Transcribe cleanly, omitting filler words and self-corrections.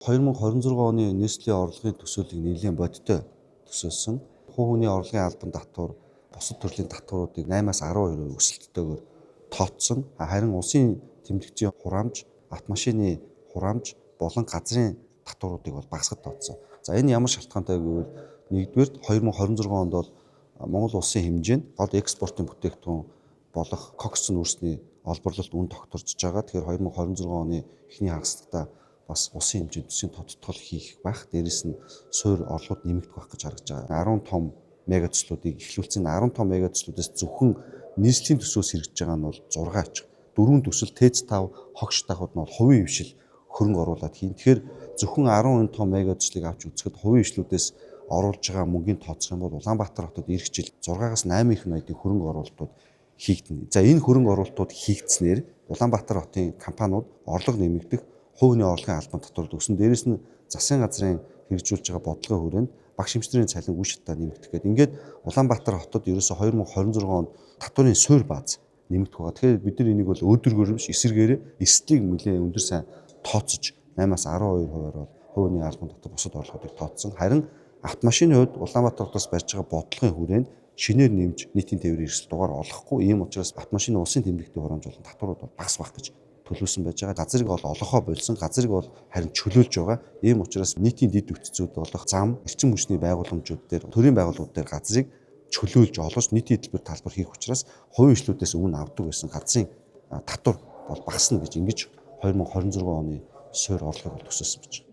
2026 оны нийслэлийн орлогын төсөөллийг нэлээд бодиттой төсөөлсөн. Хувийн орлогын албан татвар бусад төрлийн татваруудыг 8-аас 12% өсөлттэйгээр тооцсон. Харин улсын тэмдэгчийн хураамж, автомашины хураамж болон газрын татваруудыг бол багасгад тооцсон. За энэ ямар шалтгаантай гэвэл нэгдүгээр 2026 онд бол Монгол улсын хэмжээнд гол экспортын бүтээгдэхүүн болох коксны үүрсний олборлолт үн тогтворж байгаа. Тэгэхээр 2026 оны эхний хагаслагтаа бас улсын хэмжээнд төсвийн тодтгол хийх байх. Дээрээс нь суурь орлогод нэмэгдэх байх гэж харагдаж байгаа. 10 том мега төслүүдийг эхлүүлсэн. 10 том мега төслүүдээс зөвхөн нийслэлийн төсвөөс хэрэгжиж байгаа нь бол 6 аж. 4 төсөл ТЭЦ-5 хогш дахууд нь бол хувийн хвшил хөрөнгө оруулаад хийн. Тэгэхээр зөвхөн 10 том мега төслийг авч үзэхэд хувийн хвшлүүдээс оруулж байгаа мөнгөний тооцох юм бол Улаанбаатар хотод эх жил 6-аас 8 их ноёдын хөрөнгө оруулалтууд хийгдэнэ. За энэ хөрөнгө оруулалтууд хийгдснээр Улаанбаатар хотын компаниуд орлого нэмэгдэх, хувийн орлогын албан татвар өснө. Дээрээс нь засгийн газрын хэрэгжүүлж байгаа бодлогын хүрээнд багш эмчнэрийн цалин үн шатаа нэмэгдэх гэдэг. Ингээд Улаанбаатар хотод ерөөсө 2026 онд татварын суурь бааз нэмэгдэх байгаа. Тэгэхээр бид нар энийг бол өөдрөгөр биш эсэргээрээ эсэлтийг нэлээд өндөр сайн тооцож 8-аас 12%-аар бол хувийн албан татвар бусад орлогуудыг тооцсон. Харин автомашины хувьд Улаанбаатар хотоос барьж байгаа бодлогын хүрээнд шинээр нэмж нийтийн тээврийн эрсдэл дугаар олохгүй. Ийм учраас автомашины улсын тэмдэгтийн хураамж болон татварууд бол багас байх гэж төлөвлөсөн байж байгаа. Газрыг бол олохоо болсон, газрыг бол харин чөлөөлж байгаа. Ийм учраас нийтийн дэд бүтцүүд болох зам, эрчим хүчний байгууламжууд дээр, төрийн байгууллагууд дээр газрыг чөлөөлж олгож нийтийн эдэлбэр талбар хийх учраас хувийн хвшлүүдээс өмнө авдаг байсан газрын татвар бол багасна гэж ингэж 2026 оны суурь орлогыг төсөөлсөн байж байна.